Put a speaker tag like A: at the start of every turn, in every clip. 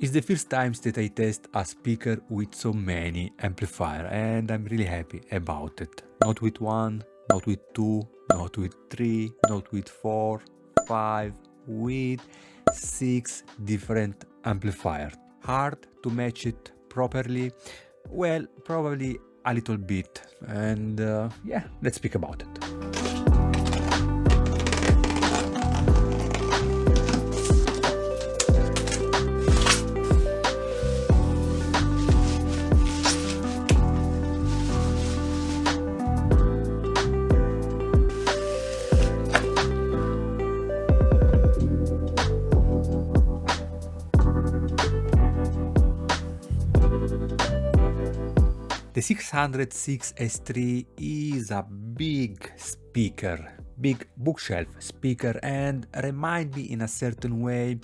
A: It's the first time that I test a speaker with so many amplifiers, and I'm really happy about it. Not with one, not with two, not with three, not with 4, 5, with 6 different amplifiers. Hard to match it properly? Well, probably a little bit, and yeah, let's speak about it. The 606S3 is a big speaker, big bookshelf speaker, and remind me in a certain way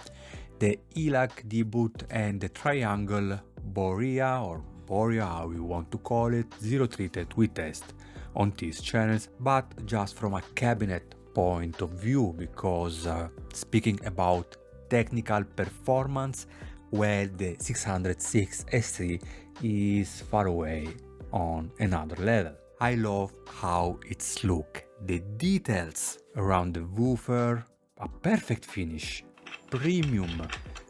A: the ELAC debut and the triangle Borea or Borea, how you want to call it, zero treated we test on these channels, but just from a cabinet point of view, because speaking about technical performance, well, the 606S3 is far away on another level. I love how it's look, the details around the woofer, a perfect finish, premium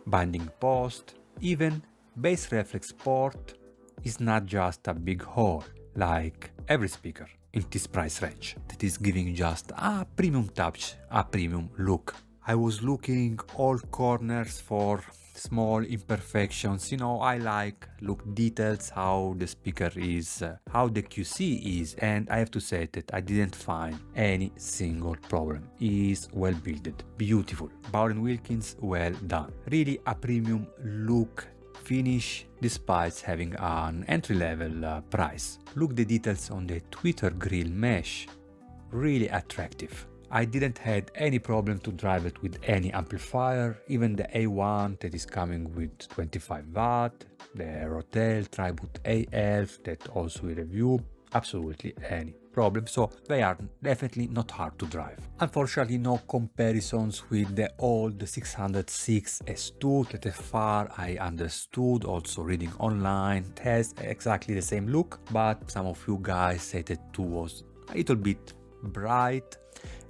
A: binding post, even bass reflex port is not just a big hole like every speaker in this price range that is giving just a premium touch, a premium look. I was looking all corners for small imperfections, you know, I like look details, how the speaker is, how the QC is, and I have to say that I didn't find any single problem. Is well built, beautiful. Wilkins, well done. Really a premium look finish despite having an entry-level price. Look the details on the tweeter grill mesh, really attractive. I didn't had any problem to drive it with any amplifier, even the A1 that is coming with 25 watt, the Rotel Tribute A11 that also we review, absolutely any problem, so they are definitely not hard to drive. Unfortunately, no comparisons with the old 606S2 that as far I understood, also reading online, it has exactly the same look, but some of you guys said that 2 was a little bit bright,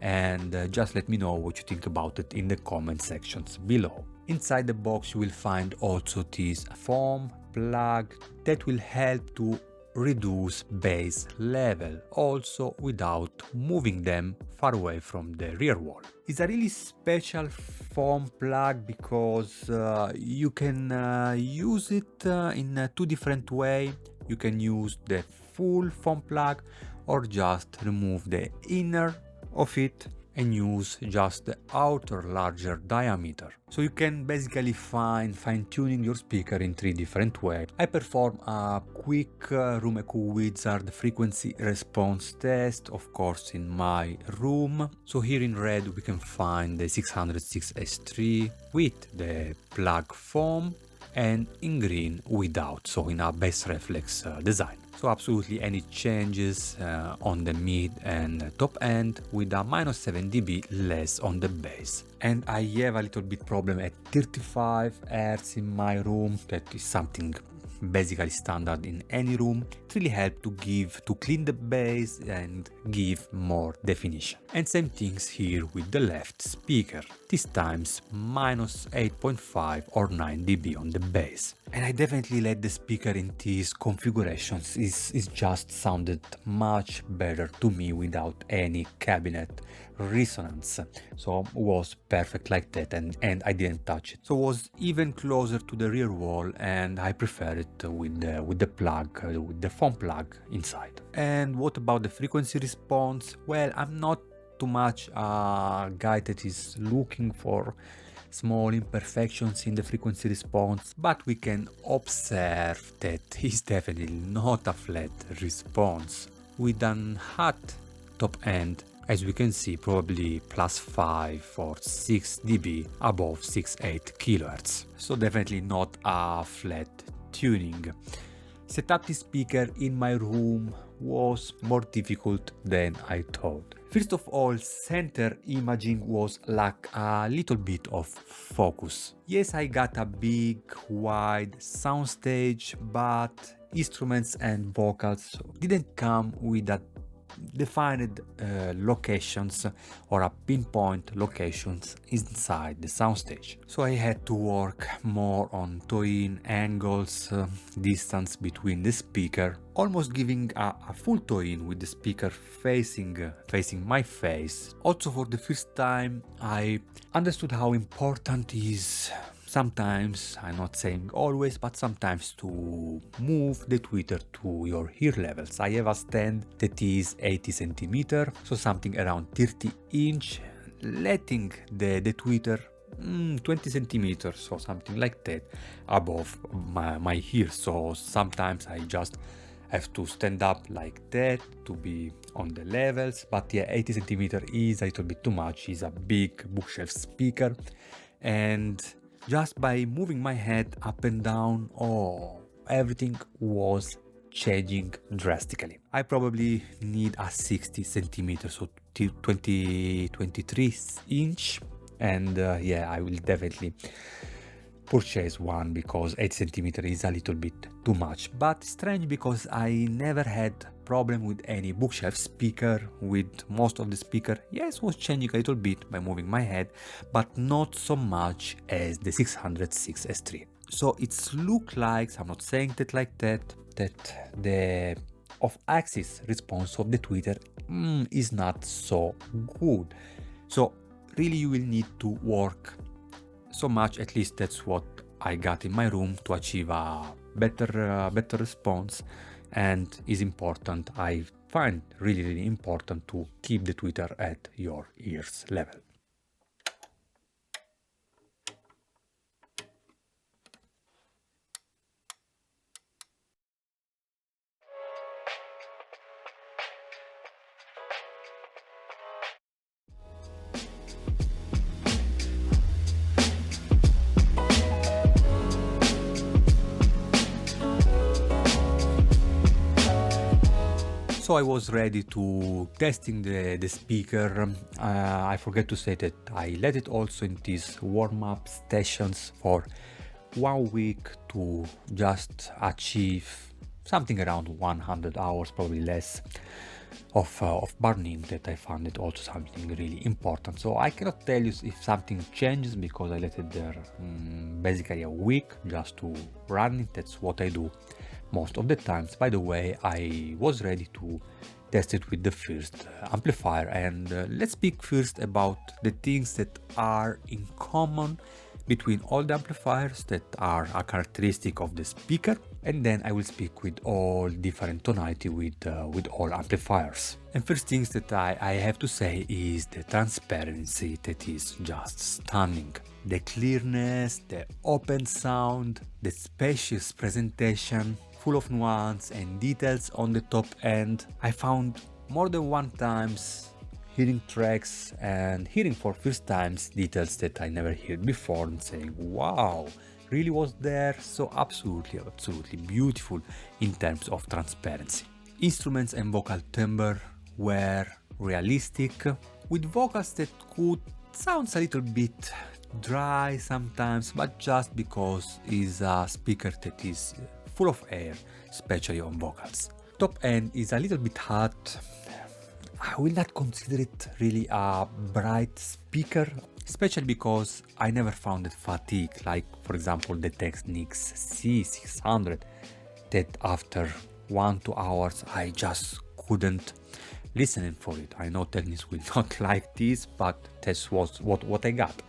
A: and just let me know what you think about it in the comment sections below. Inside the box you will find also this foam plug that will help to reduce bass level, also without moving them far away from the rear wall. It's a really special foam plug because you can use it in 2 different ways. You can use the full foam plug or just remove the inner of it and use just the outer larger diameter. So you can basically fine-tuning your speaker in 3 different ways. I perform a quick Room Echo Wizard frequency response test, of course in my room. So here in red we can find the 606S3 with the plug foam, and in green without, so in a bass reflex design. So absolutely any changes on the mid and top end with a -7 dB less on the bass. And I have a little bit problem at 35 Hz in my room. That is something basically standard in any room. It really helps to clean the bass and give more definition. And same things here with the left speaker, this times -8.5 or 9 dB on the bass. And I definitely let the speaker in these configurations, it just sounded much better to me without any cabinet resonance, so it was perfect like that, and I didn't touch it, so it was even closer to the rear wall, and I prefer it with the plug, with the foam plug inside. And what about the frequency response? Well, I'm not too much a guy that is looking for small imperfections in the frequency response, but we can observe that it's definitely not a flat response with an hot top end, as we can see, probably +5 or 6 dB above 6.8 kHz. So definitely not a flat tuning. Set up the speaker in my room was more difficult than I thought. First of all, center imaging was like a little bit of focus. Yes, I got a big, wide soundstage, but instruments and vocals didn't come with a defined locations or a pinpoint locations inside the soundstage. So I had to work more on tone angles, distance between the speaker, almost giving a full tone with the speaker facing my face. Also, for the first time, I understood how important is sometimes, I'm not saying always, but sometimes to move the tweeter to your ear levels. I have a stand that is 80 centimeter, so something around 30 inch, letting the tweeter 20 centimeters or something like that above my ear. So sometimes I just have to stand up like that to be on the levels, but yeah, 80 centimeter is a little bit too much. It's a big bookshelf speaker, and just by moving my head up and down, everything was changing drastically. I probably need a 60 centimeters, so 23 inch, and yeah, I will definitely purchase one because 8 centimeter is a little bit too much. But strange, because I never had problem with any bookshelf speaker. With most of the speaker, yes, was changing a little bit by moving my head, but not so much as the 606 S3. So it's look like, I'm not saying that like that the off-axis response of the tweeter is not so good. So really you will need to work so much, at least that's what I got in my room, to achieve a better response. And is important, I find really important, to keep the tweeter at your ears level. So I was ready to testing the speaker. I forget to say that I let it also in these warm-up stations for 1 week to just achieve something around 100 hours, probably less, of burning. That I found it also something really important. So I cannot tell you if something changes because I let it there basically a week just to run it. That's what I do most of the times. By the way, I was ready to test it with the first amplifier, and let's speak first about the things that are in common between all the amplifiers that are a characteristic of the speaker, and then I will speak with all different tonality with all amplifiers. And first things that I have to say is the transparency, that is just stunning. The clearness, the open sound, the spacious presentation, full of nuance and details on the top end. I found more than one times hearing tracks and hearing for first times details that I never heard before, and saying, wow, really was there. So absolutely beautiful in terms of transparency. Instruments and vocal timbre were realistic, with vocals that could sound a little bit dry sometimes, but just because it's a speaker that is full of air, especially on vocals. Top end is a little bit hot. I will not consider it really a bright speaker, especially because I never found it fatigue, like for example the Technics C600, that after 1-2 hours I just couldn't listen for it. I know Technics will not like this, but that's what I got.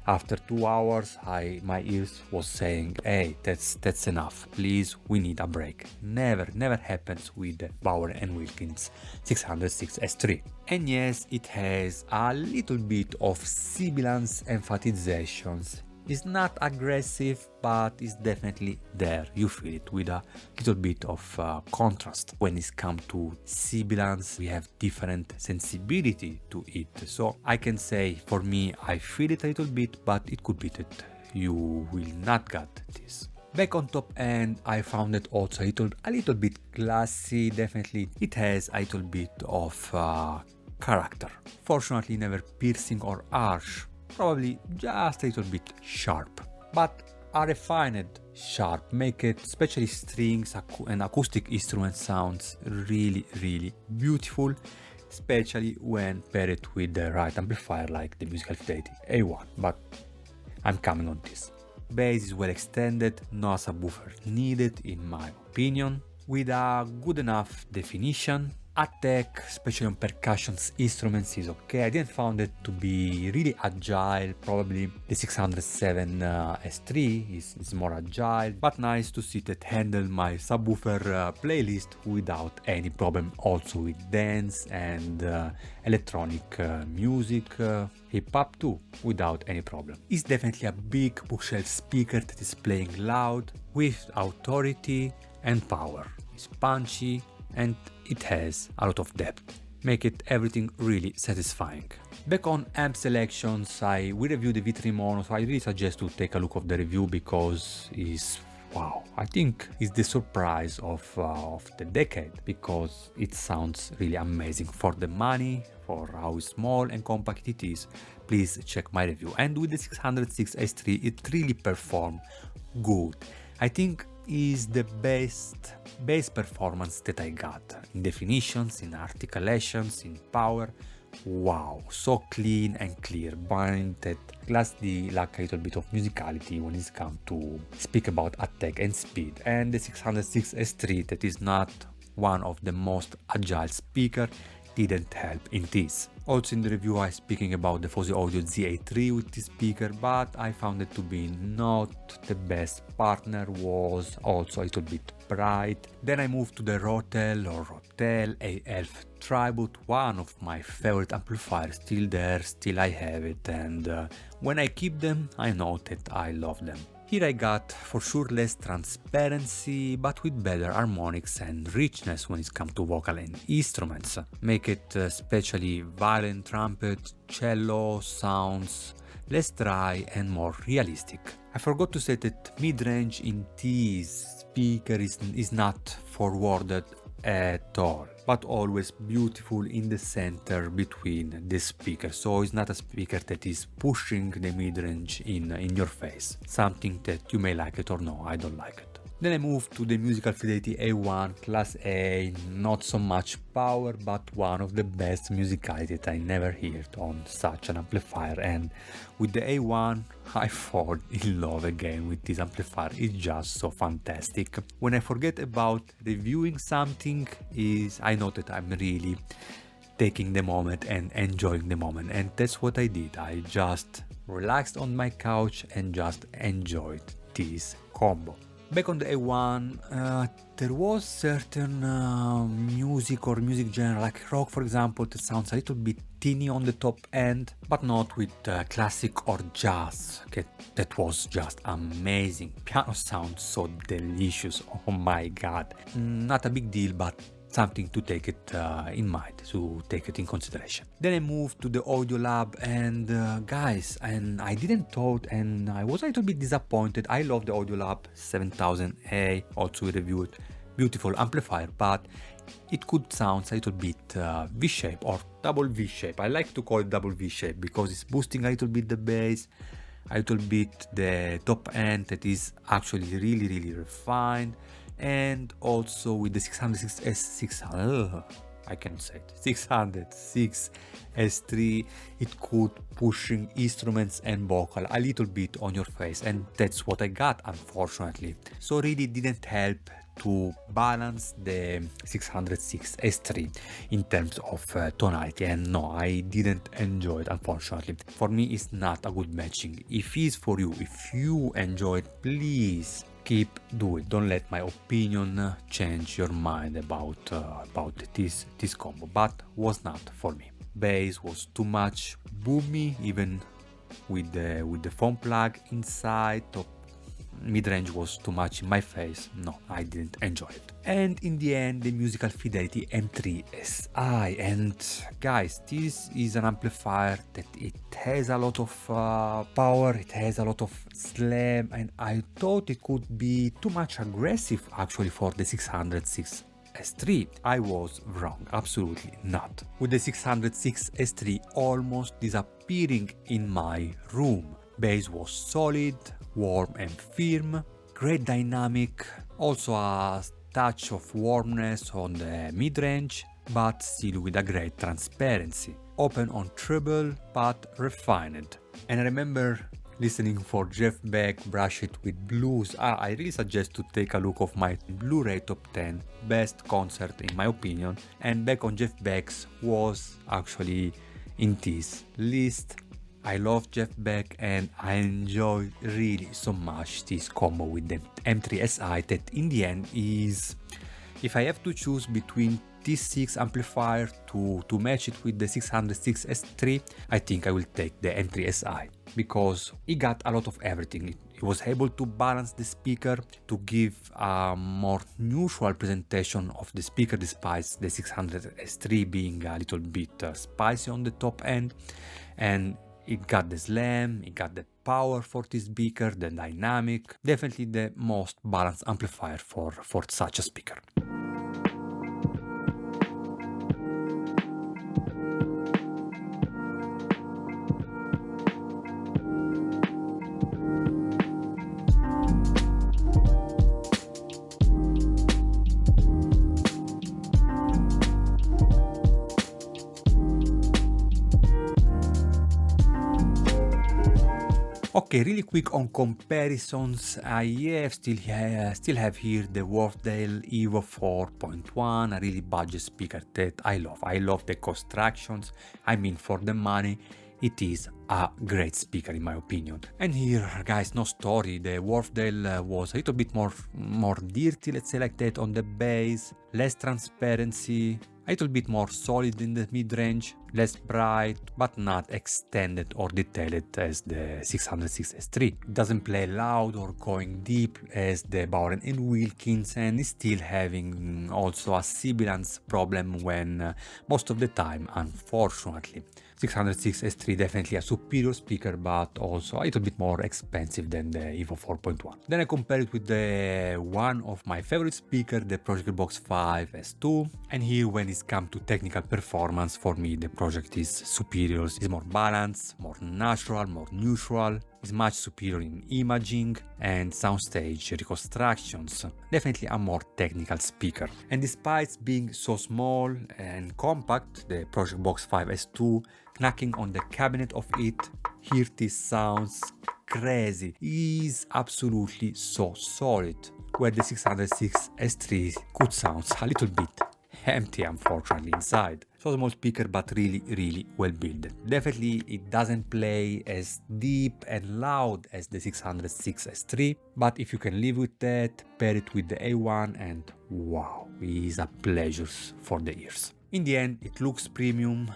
A: After 2 hours, my ears was saying, hey, that's enough, please, we need a break. Never happens with the Bauer & Wilkins 606 S3. And yes, it has a little bit of sibilance emphasizations. It's not aggressive, but it's definitely there. You feel it with a little bit of contrast. When it comes to sibilance, we have different sensibility to it. So I can say, for me, I feel it a little bit, but it could be that you will not get this. Back on top end, I found it also a little bit classy, definitely. It has a little bit of character. Fortunately never piercing or harsh, probably just a little bit sharp. But a refined sharp, make it, especially strings and acoustic instrument sounds really beautiful, especially when paired with the right amplifier like the Musical Fidelity A1, but I'm coming on this. Bass is well extended, no subwoofer needed in my opinion, with a good enough definition. Attack, especially on percussion instruments, is okay. I didn't find it to be really agile, probably the 607 S3 is more agile, but nice to see that handle my subwoofer playlist without any problem, also with dance and electronic music, hip-hop too, without any problem. It's definitely a big bookshelf speaker that is playing loud, with authority and power. It's punchy, and it has a lot of depth, make it everything really satisfying. Back on amp selections, we reviewed the V3 Mono, so I really suggest to take a look of the review because it's wow, I think it's the surprise of the decade, because it sounds really amazing for the money, for how small and compact it is. Please check my review. And with the 606 S3, it really performed good. I think is the best bass performance that I got, in definitions, in articulations, in power. Wow, so clean and clear, but that lastly lack a little bit of musicality when it's come to speak about attack and speed. And the 606 S3, that is not one of the most agile speaker, didn't help in this. Also in the review I speaking about the Fosi Audio ZA3 with this speaker, but I found it to be not the best partner, was also a little bit bright. Then I moved to the Rotel or Rotel A11 Tribute, one of my favorite amplifiers, still there, still I have it, and when I keep them I know that I love them. Here I got for sure less transparency, but with better harmonics and richness when it comes to vocal and instruments. Make it especially violin, trumpet, cello sounds less dry and more realistic. I forgot to say that mid-range in this speaker is not forwarded at all, but always beautiful in the center between the speaker, so it's not a speaker that is pushing the mid-range in your face, something that you may like it or no, I don't like it. Then I moved to the Musical Fidelity A1 Class A, not so much power, but one of the best musicality that I never heard on such an amplifier, and with the A1 I fall in love again with this amplifier, it's just so fantastic. When I forget about reviewing something, I know that I'm really taking the moment and enjoying the moment, and that's what I did. I just relaxed on my couch and just enjoyed this combo. Back on the A1, there was certain music or music genre like rock, for example, that sounds a little bit teeny on the top end, but not with classic or jazz. Okay, that was just amazing. Piano sounds so delicious, oh my god. Not a big deal, but something to take it in mind, to take it in consideration. Then I moved to the Audiolab, and guys, and I didn't thought, and I was a little bit disappointed. I love the Audiolab 7000A, also reviewed, beautiful amplifier, but it could sound a little bit V-shape or double V-shape. I like to call it double V-shape because it's boosting a little bit the bass, a little bit the top end that is actually really refined. And also with the 606 S600, I can say it, 606 S3, it could pushing instruments and vocal a little bit on your face, and that's what I got, unfortunately. So really didn't help to balance the 606 S3 in terms of tonality, and no, I didn't enjoy it, unfortunately. For me, it's not a good matching. If it's for you, if you enjoy it, please do it. Don't let my opinion change your mind about this combo, but was not for me. Bass was too much boomy, even with the foam plug inside. mid-range was too much in my face. No, I didn't enjoy it. And in the end, the Musical Fidelity M3SI. And guys, this is an amplifier that it has a lot of power, it has a lot of slam, and I thought it could be too much aggressive actually for the 606 S3. I was wrong, absolutely not. With the 606 S3 almost disappearing in my room. Bass was solid, warm and firm, great dynamic, also a touch of warmness on the mid-range, but still with a great transparency. Open on treble, but refined. And I remember listening for Jeff Beck Brush It with Blues. I really suggest to take a look of my Blu-ray top 10 best concert in my opinion, and Back on Jeff Beck's was actually in this list. I love Jeff Beck and I enjoy really so much this combo with the M3SI that in the end is, if I have to choose between this 6 amplifier to match it with the 606 S3, I think I will take the M3SI because it got a lot of everything. It was able to balance the speaker to give a more neutral presentation of the speaker despite the 600 S3 being a little bit spicy on the top end, and it got the slam, it got the power for this speaker, the dynamic, definitely the most balanced amplifier for such a speaker. Okay, really quick on comparisons, I still have here the Rotel EVO 4.1, a really budget speaker that I love. I love the constructions, I mean for the money, it is a great speaker in my opinion. And here guys, no story, the Rotel was a little bit more dirty, let's say like that, on the bass, less transparency, a little bit more solid in the mid-range, less bright, but not extended or detailed as the 606 S3. It doesn't play loud or going deep as the Bowden and Wilkins, and is still having also a sibilance problem when most of the time, unfortunately. 606 S3 definitely a superior speaker, but also a little bit more expensive than the EVO 4.1. Then I compare it with the one of my favorite speaker, the Project Box 5 S2, and here when it's come to technical performance, for me the Project is superior. It's more balanced, more natural, more neutral. It's much superior in imaging and soundstage reconstructions. Definitely a more technical speaker. And despite being so small and compact, the Project Box 5 S2, knocking on the cabinet of it, hear this sounds crazy. It is absolutely so solid, where the 606 S3 could sound a little bit empty unfortunately inside. So small speaker but really well built. Definitely it doesn't play as deep and loud as the 606 S3, but if you can live with that, pair it with the A1 and wow, it is a pleasure for the ears. In the end it looks premium,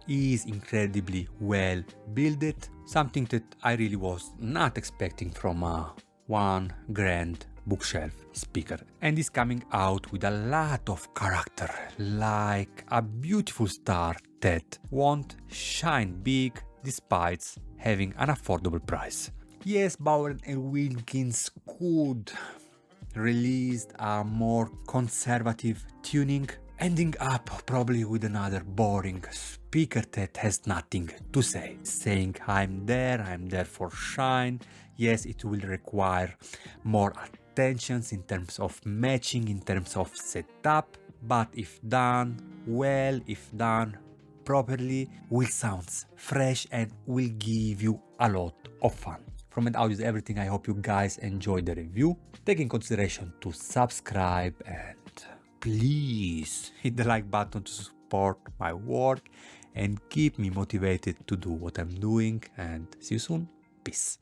A: is incredibly well built, something that I really was not expecting from a $1,000 bookshelf speaker, and is coming out with a lot of character, like a beautiful star that won't shine big despite having an affordable price. Yes, Bowden and Wilkins could release a more conservative tuning, ending up probably with another boring speaker that has nothing to say, saying I'm there for shine. Yes, it will require more attentions in terms of matching, in terms of setup, but if done well, if done properly, will sound fresh and will give you a lot of fun. From End Audio is everything. I hope you guys enjoyed the review. Take in consideration to subscribe and please hit the like button to support my work and keep me motivated to do what I'm doing, and see you soon. Peace.